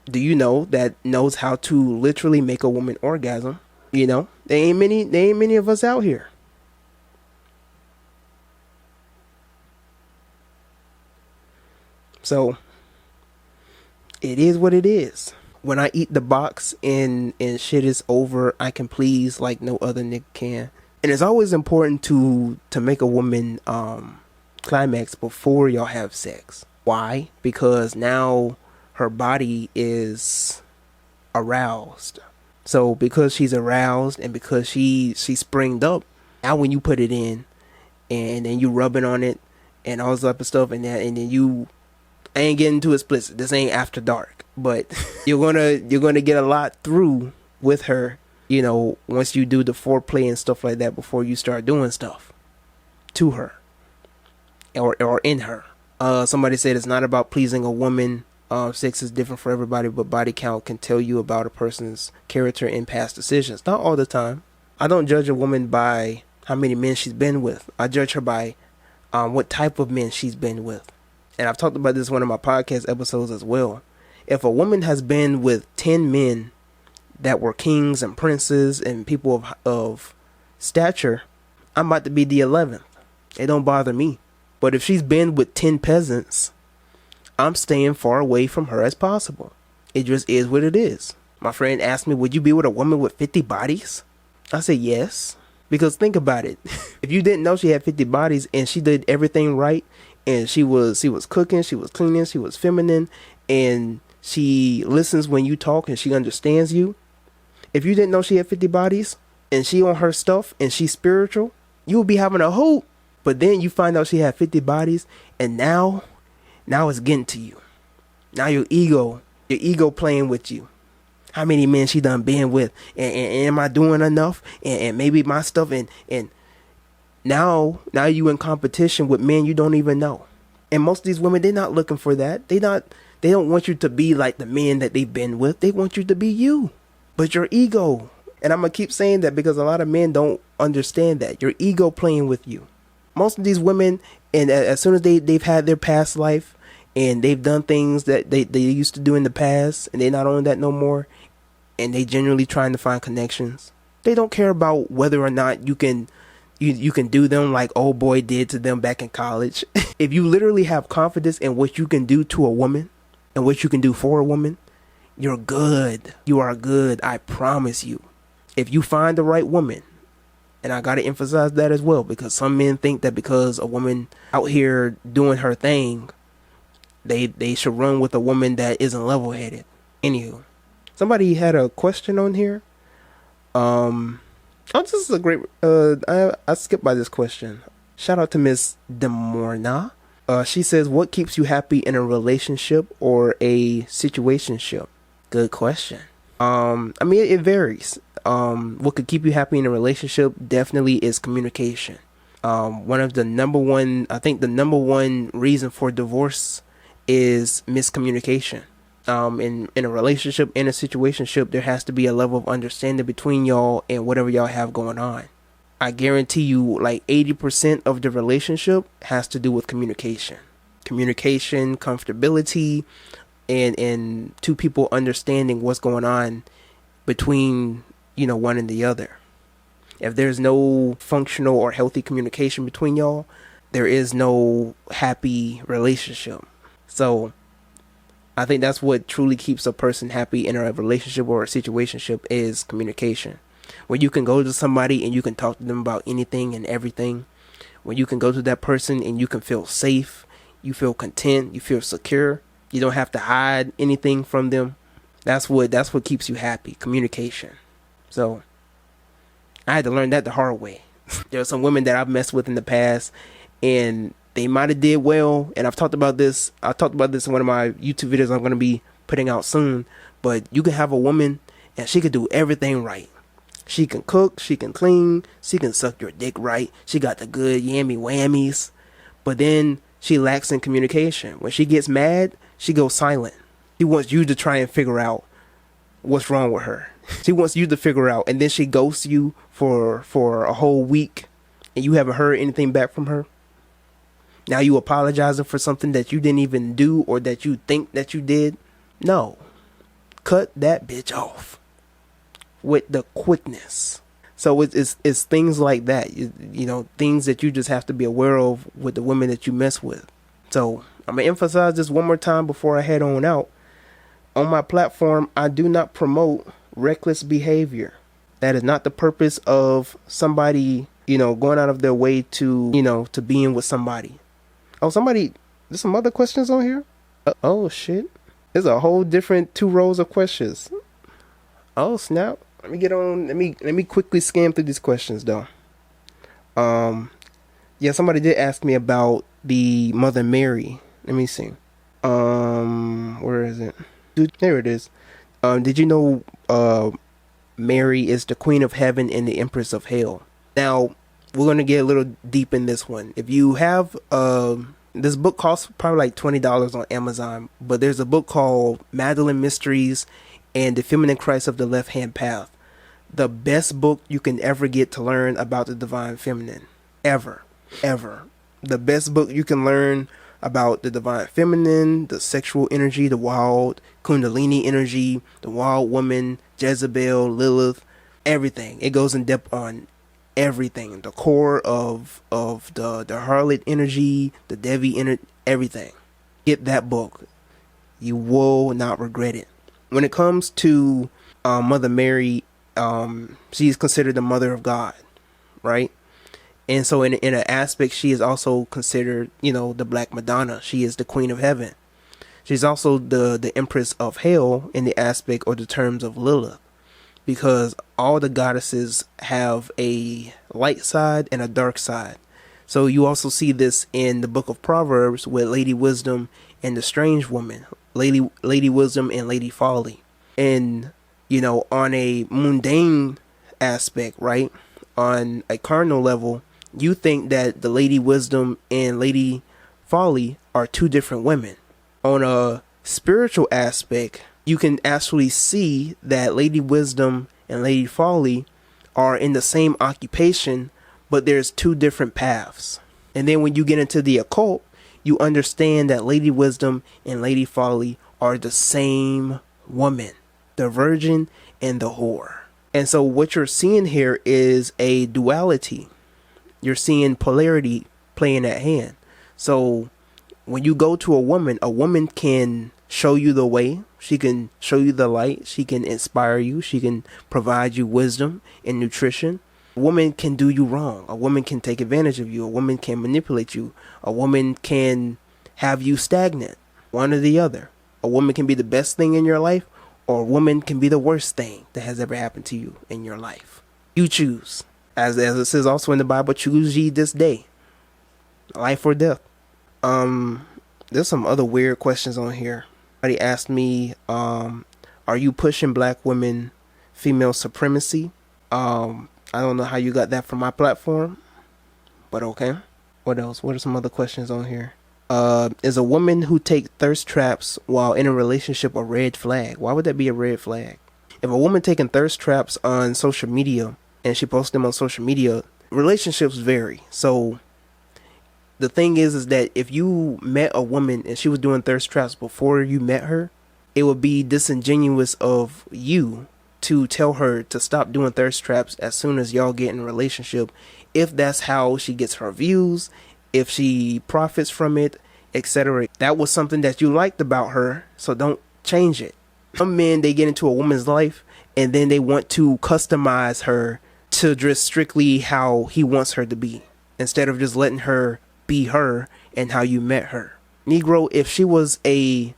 do you know that knows how to literally make a woman orgasm? There ain't many of us out here. So it is what it is. When I eat the box and shit is over, I can please like no other nigga can. And it's always important to make a woman climax before y'all have sex. Why? Because now her body is aroused. So because she's aroused and because she springed up, now when you put it in and then you rubbing on it and all this type of stuff, and then you, I ain't getting too explicit, this ain't after dark, but you're gonna get a lot through with her, once you do the foreplay and stuff like that before you start doing stuff to her or in her. Somebody said it's not about pleasing a woman. Sex is different for everybody, but body count can tell you about a person's character and past decisions. Not all the time. I don't judge a woman by how many men she's been with. I judge her by what type of men she's been with. And I've talked about this in one of my podcast episodes as well. If a woman has been with 10 men that were kings and princes and people of stature, I'm about to be the 11th. It don't bother me. But if she's been with 10 peasants, I'm staying far away from her as possible. It just is what it is. My friend asked me, would you be with a woman with 50 bodies? I said yes. Because think about it. If you didn't know she had 50 bodies and she did everything right and she was cooking, she was cleaning, she was feminine, and she listens when you talk and she understands you. If you didn't know she had 50 bodies and she on her stuff and she's spiritual, you would be having a hope. But then you find out she had 50 bodies, and now it's getting to you. Now your ego playing with you. How many men she done been with, and am I doing enough? And maybe my stuff, and now you in competition with men you don't even know. And most of these women, they're not looking for that. They don't want you to be like the men that they've been with. They want you to be you. But your ego, and I'm gonna keep saying that because a lot of men don't understand that. Your ego playing with you. Most of these women, and as soon as they've had their past life and they've done things that they used to do in the past, and they're not on that no more, and they genuinely trying to find connections, they don't care about whether or not you can do them like old boy did to them back in college. If you literally have confidence in what you can do to a woman and what you can do for a woman, you're good. You are good. I promise you. If you find the right woman, and I got to emphasize that as well, because some men think that because a woman out here doing her thing, they should run with a woman that isn't level-headed. Anywho, somebody had a question on here. This is a great, I skipped by this question. Shout out to Miss Demorna. She says, what keeps you happy in a relationship or a situationship? Good question. It varies. What could keep you happy in a relationship definitely is communication. One of the number one reason for divorce is miscommunication. In a relationship, in a situationship, there has to be a level of understanding between y'all and whatever y'all have going on. I guarantee you, like 80% of the relationship has to do with communication, comfortability, and two people understanding what's going on between, one and the other. If there's no functional or healthy communication between y'all, there is no happy relationship. So I think that's what truly keeps a person happy in a relationship or a situationship is communication. When you can go to somebody and you can talk to them about anything and everything. When you can go to that person and you can feel safe, you feel content, you feel secure. You don't have to hide anything from them. That's what keeps you happy, communication. So I had to learn that the hard way. There are some women that I've messed with in the past, and they might have did well, and I've talked about this in one of my YouTube videos I'm going to be putting out soon. But you can have a woman and she can do everything right. She can cook, she can clean, she can suck your dick right, she got the good yammy whammies, but then she lacks in communication. When she gets mad, she goes silent. She wants you to try and figure out what's wrong with her. She wants you to figure out, and then she ghosts you for a whole week, and you haven't heard anything back from her. Now you apologizing for something that you didn't even do or that you think that you did. No. Cut that bitch off with the quickness. So it's things like that, things that you just have to be aware of with the women that you mess with. So I'm going to emphasize this one more time before I head on out. On my platform, I do not promote reckless behavior. That is not the purpose of somebody, going out of their way to, to being with somebody. Oh, there's some other questions on here? Oh, shit. There's a whole different 2 rows of questions. Oh, snap. Let me get on. Let me quickly scan through these questions, though. Yeah, somebody did ask me about the Mother Mary. Let me see. Where is it? There it is. Did you know Mary is the Queen of Heaven and the Empress of Hell? Now, we're going to get a little deep in this one. If you have this book costs probably like $20 on Amazon, but there's a book called Magdalene Mysteries and the Feminine Christ of the Left Hand Path. The best book you can ever get to learn about the divine feminine. Ever. The best book you can learn about the divine feminine, the sexual energy, the wild Kundalini energy, the wild woman, Jezebel, Lilith, everything. It goes in depth on everything. The core of the harlot energy, the Devi energy, everything. Get that book. You will not regret it. When it comes to Mother Mary, she's considered the mother of God, right? And so in an aspect, she is also considered, the Black Madonna. She is the Queen of Heaven. She's also the Empress of Hell in the aspect or the terms of Lilith, because all the goddesses have a light side and a dark side. So you also see this in the book of Proverbs with Lady Wisdom and the strange woman, Lady Wisdom and Lady Folly. And, on a mundane aspect, right? On a carnal level, you think that the Lady Wisdom and Lady Folly are two different women. On a spiritual aspect, you can actually see that Lady Wisdom and Lady Folly are in the same occupation, but there's two different paths. And then when you get into the occult, you understand that Lady Wisdom and Lady Folly are the same woman, the virgin and the whore. And so what you're seeing here is a duality. You're seeing polarity playing at hand. So when you go to a woman can show you the way. She can show you the light. She can inspire you. She can provide you wisdom and nutrition. A woman can do you wrong. A woman can take advantage of you. A woman can manipulate you. A woman can have you stagnant. One or the other. A woman can be the best thing in your life, or a woman can be the worst thing that has ever happened to you in your life. You choose. As it says also in the Bible, choose ye this day, life or death. There's some other weird questions on here. Somebody asked me, are you pushing black women female supremacy? I don't know how you got that from my platform, but okay. What else? What are some other questions on here? Is a woman who takes thirst traps while in a relationship a red flag? Why would that be a red flag? If a woman taking thirst traps on social media and she posts them on social media, relationships vary. So the thing is that if you met a woman and she was doing thirst traps before you met her, it would be disingenuous of you to tell her to stop doing thirst traps as soon as y'all get in a relationship, if that's how she gets her views, if she profits from it, etc. That was something that you liked about her, so don't change it. Some men, they get into a woman's life and then they want to customize her to dress strictly how he wants her to be, instead of just letting her be her and how you met her. Negro, if she was a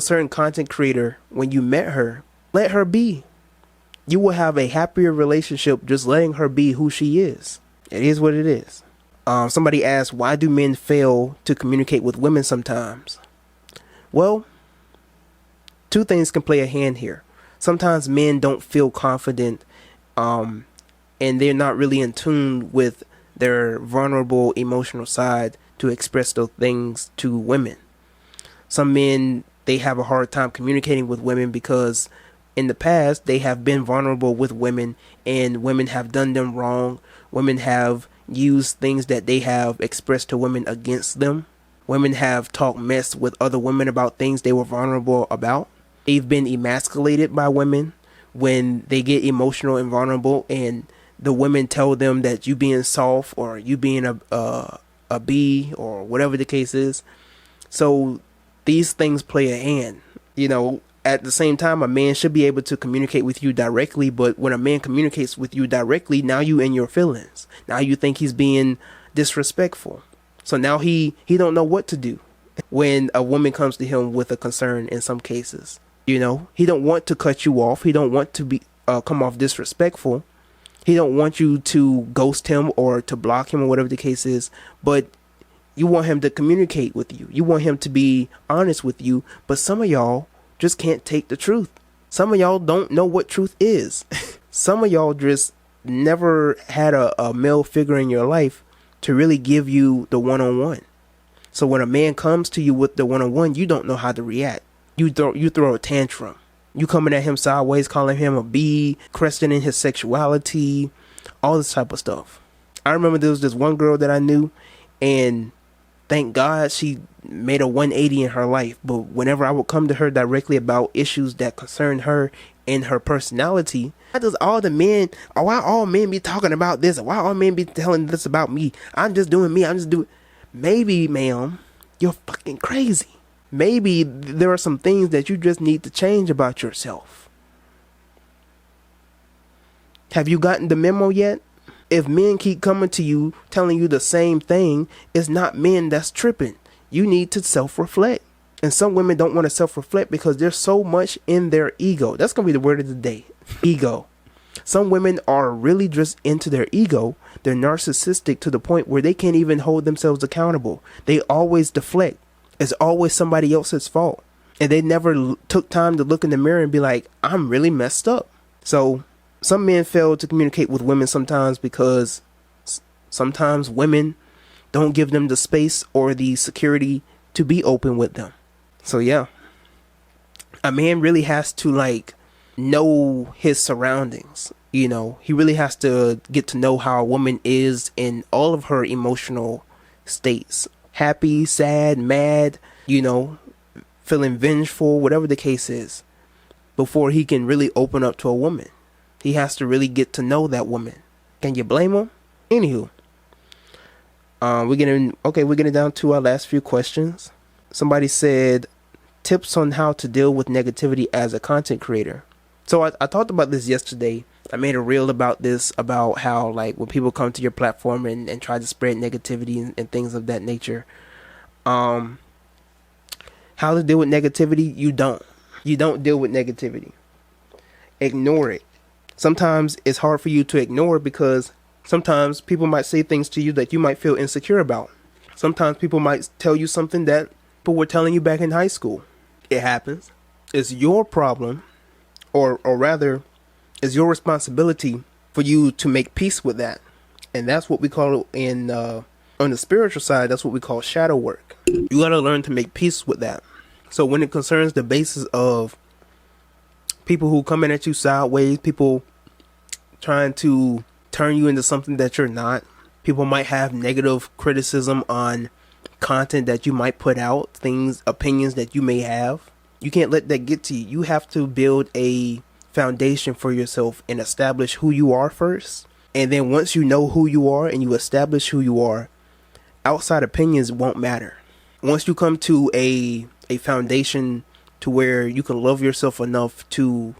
certain content creator when you met her, let her be. You will have a happier relationship just letting her be who she is. It is what it is. Somebody asked, why do men fail to communicate with women sometimes? Well, two things can play a hand here. Sometimes men don't feel confident, and they're not really in tune with their vulnerable emotional side to express those things to women. Some men, they have a hard time communicating with women because in the past they have been vulnerable with women and women have done them wrong. Women have used things that they have expressed to women against them. Women have talked mess with other women about things they were vulnerable about. They've been emasculated by women when they get emotional and vulnerable, and the women tell them that you being soft or you being a bee or whatever the case is. So these things play a hand. At the same time, a man should be able to communicate with you directly, but when a man communicates with you directly, now you in your feelings. Now you think he's being disrespectful. So now he don't know what to do when a woman comes to him with a concern in some cases. He don't want to cut you off. He don't want to be come off disrespectful. He don't want you to ghost him or to block him or whatever the case is, but you want him to communicate with you. You want him to be honest with you, but some of y'all just can't take the truth. Some of y'all don't know what truth is. Some of y'all just never had a male figure in your life to really give you the one-on-one. So when a man comes to you with the one-on-one, you don't know how to react. You throw a tantrum. You coming at him sideways, calling him a bee, questioning his sexuality, all this type of stuff. I remember there was this one girl that I knew, and thank God she made a 180 in her life. But whenever I would come to her directly about issues that concerned her and her personality, why does all the men, or why all men be talking about this, or why all men be telling this about me? I'm just doing me. I'm just doing. Maybe, ma'am, you're fucking crazy. Maybe there are some things that you just need to change about yourself. Have you gotten the memo yet? If men keep coming to you telling you the same thing, it's not men that's tripping. You need to self-reflect. And some women don't want to self-reflect because there's so much in their ego. That's going to be the word of the day. Ego. Some women are really just into their ego. They're narcissistic to the point where they can't even hold themselves accountable. They always deflect. It's always somebody else's fault. And they never took time to look in the mirror and be like, I'm really messed up. So some men fail to communicate with women sometimes because sometimes women don't give them the space or the security to be open with them. So yeah, a man really has to like know his surroundings. You know, he really has to get to know how a woman is in all of her emotional states. Happy, sad, mad, you know, feeling vengeful, whatever the case is, before he can really open up to a woman. He has to really get to know that woman. Can you blame him? Anywho, we're getting down to our last few questions. Somebody said, tips on how to deal with negativity as a content creator. So I talked about this yesterday. I made a reel about this, about how like when people come to your platform and try to spread negativity and things of that nature. How to deal with negativity? You don't deal with negativity. Ignore it. Sometimes it's hard for you to ignore because sometimes people might say things to you that you might feel insecure about. Sometimes people might tell you something that people were telling you back in high school. It happens. It's your problem, or rather, it's your responsibility for you to make peace with that. And that's what we call in on the spiritual side, that's what we call shadow work. You got to learn to make peace with that. So when it concerns the basis of people who come in at you sideways, people trying to turn you into something that you're not, people might have negative criticism on content that you might put out, things, opinions that you may have. You can't let that get to you. You have to build a foundation for yourself and establish who you are first. And then once you know who you are and you establish who you are, outside opinions won't matter. Once you come to a foundation to where you can love yourself enough to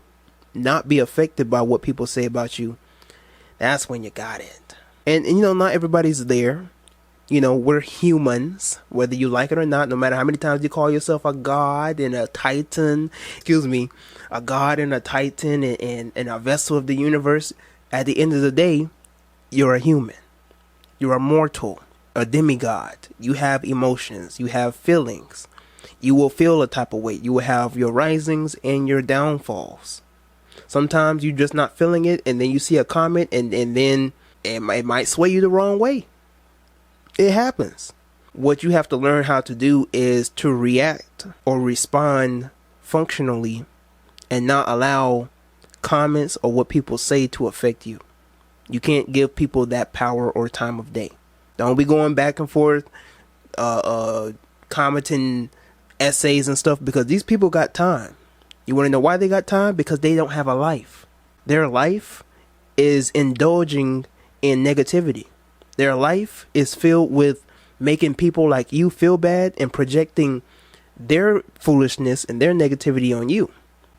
not be affected by what people say about you, that's when you got it. And you know, not everybody's there. You know, we're humans, whether you like it or not, no matter how many times you call yourself a god and a titan, a god and a titan and a vessel of the universe. At the end of the day, you're a human. You're a mortal, a demigod. You have emotions. You have feelings. You will feel a type of way. You will have your risings and your downfalls. Sometimes you're just not feeling it, and then you see a comment, and then it might sway you the wrong way. It happens. What you have to learn how to do is to react or respond functionally and not allow comments or what people say to affect you. You can't give people that power or time of day. Don't be going back and forth, commenting essays and stuff, because these people got time. You want to know why they got time? Because they don't have a life. Their life is indulging in negativity. Their life is filled with making people like you feel bad and projecting their foolishness and their negativity on you.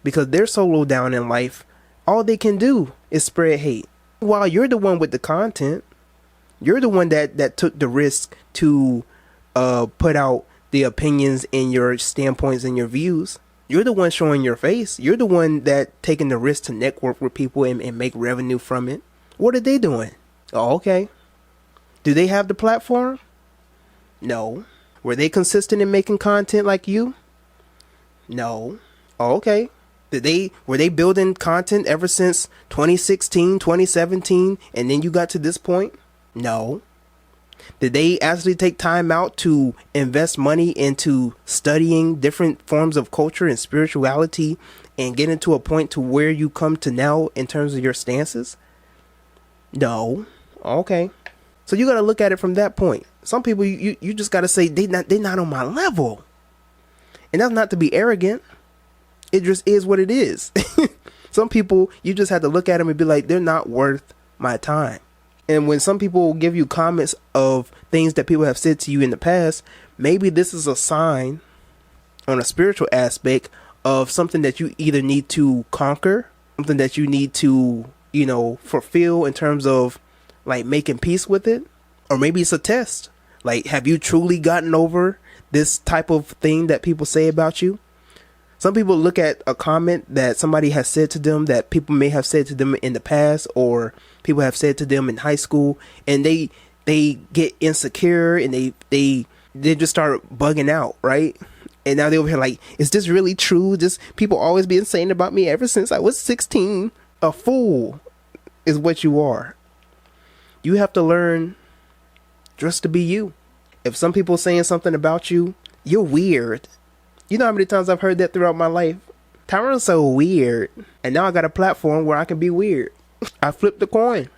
Because they're so low down in life, all they can do is spread hate. While you're the one with the content, you're the one that took the risk to put out the opinions and your standpoints and your views. You're the one showing your face. You're the one that taking the risk to network with people and make revenue from it. What are they doing? Oh, okay. Do they have the platform? No. Were they consistent in making content like you? No. Oh, okay. Were they building content ever since 2016, 2017, and then you got to this point? No. Did they actually take time out to invest money into studying different forms of culture and spirituality and getting to a point to where you come to now in terms of your stances? No. Okay. So you got to look at it from that point. Some people, you just got to say they not on my level. And that's not to be arrogant. It just is what it is. Some people, you just have to look at them and be like, they're not worth my time. And when some people give you comments of things that people have said to you in the past, maybe this is a sign on a spiritual aspect of something that you either need to conquer, something that you need to, fulfill in terms of like making peace with it, or maybe it's a test. Like, have you truly gotten over this type of thing that people say about you? Some people look at a comment that somebody has said to them that people may have said to them in the past, or people have said to them in high school, and they get insecure, and they just start bugging out, right? And now they're over here like, is this really true? Just people always been saying about me ever since I was 16. A fool is what you are. You have to learn just to be you. If some people saying something about you, you're weird. You know how many times I've heard that throughout my life? Tyron's so weird. And now I got a platform where I can be weird. I flip the coin.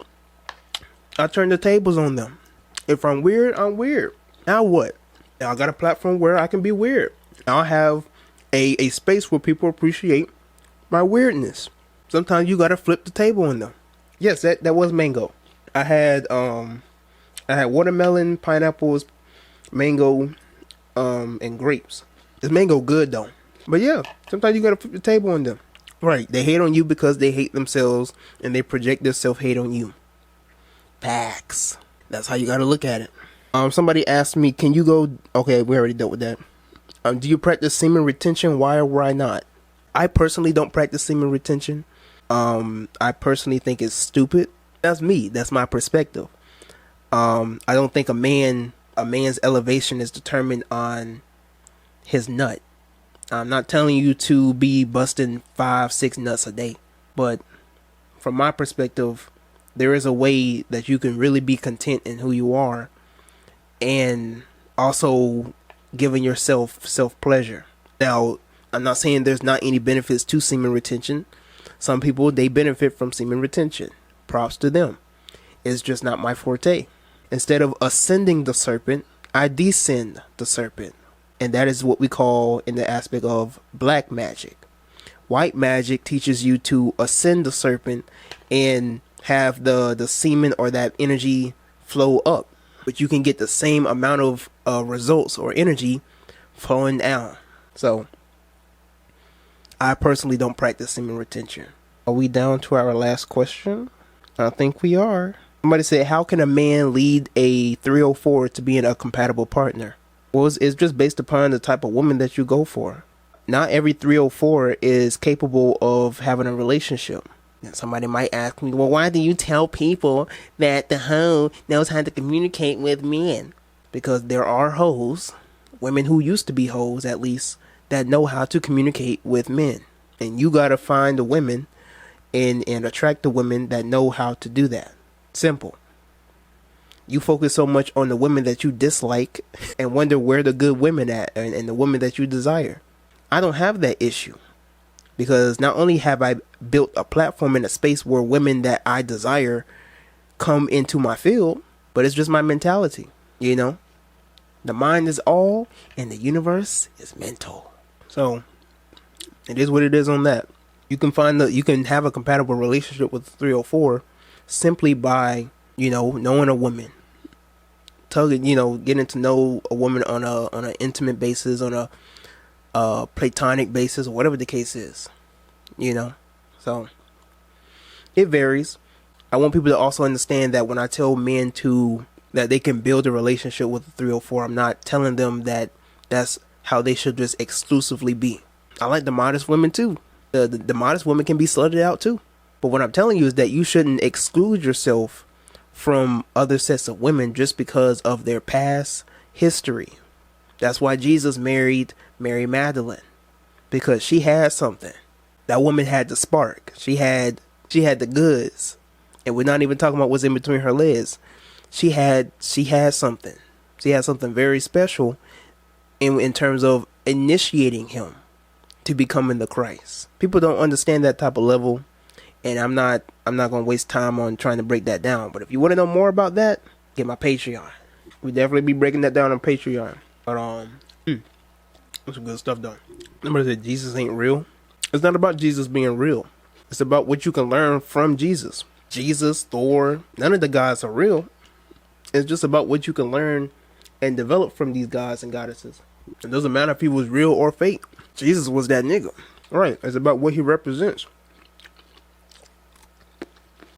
I turn the tables on them. If I'm weird, I'm weird. Now what? Now I got a platform where I can be weird. I'll have a space where people appreciate my weirdness. Sometimes you gotta flip the table on them. Yes, that was mango. I had watermelon, pineapples, mango, and grapes. It's mango good though. But yeah, sometimes you gotta flip the table on them. Right, they hate on you because they hate themselves and they project their self-hate on you. Facts. That's how you gotta look at it. Somebody asked me, can you go... Okay, we already dealt with that. Do you practice semen retention? Why or why not? I personally don't practice semen retention. I personally think it's stupid. That's me. That's my perspective. I don't think a man's elevation is determined on his nut. I'm not telling you to be busting 5-6 nuts a day, but from my perspective, there is a way that you can really be content in who you are, and also giving yourself self-pleasure. Now, I'm not saying there's not any benefits to semen retention. Some people, they benefit from semen retention. Props to them. It's just not my forte. Instead of ascending the serpent, I descend the serpent. And that is what we call in the aspect of black magic. White magic teaches you to ascend the serpent and have the semen or that energy flow up. But you can get the same amount of results or energy flowing down. So, I personally don't practice semen retention. Are we down to our last question? I think we are. Somebody said, how can a man lead a 304 to being a compatible partner? Well, it's just based upon the type of woman that you go for. Not every 304 is capable of having a relationship. And somebody might ask me, well, why do you tell people that the hoe knows how to communicate with men? Because there are hoes, women who used to be hoes at least, that know how to communicate with men. And you gotta find the women and attract the women that know how to do that. Simple. You focus so much on the women that you dislike and wonder where the good women at and the women that you desire. I don't have that issue, because not only have I built a platform in a space where women that I desire come into my field, but it's just my mentality, you know? The mind is all and the universe is mental. So it is what it is on that. You can have a compatible relationship with 304 simply by, knowing a woman. Getting to know a woman on an intimate basis, on a platonic basis, or whatever the case is. So it varies. I want people to also understand that when I tell men that they can build a relationship with the 304, I'm not telling them that that's how they should just exclusively be. I like the modest women too. The modest woman can be slutted out too. But what I'm telling you is that you shouldn't exclude yourself from other sets of women just because of their past history. That's why Jesus married Mary Magdalene, because she had something. That woman had the spark. She had the goods. And we're not even talking about what's in between her legs. She had something. She had something very special in terms of initiating him to becoming the Christ. People don't understand that type of level, and I'm not gonna waste time on trying to break that down. But if you want to know more about that, get my Patreon. We definitely be breaking that down on Patreon. But that's some good stuff though. Remember that Jesus ain't real. It's not about Jesus being real. It's about what you can learn from Jesus. Jesus, Thor, none of the gods are real. It's just about what you can learn and develop from these gods and goddesses. It doesn't matter if he was real or fake. Jesus was that nigga. Right. It's about what he represents.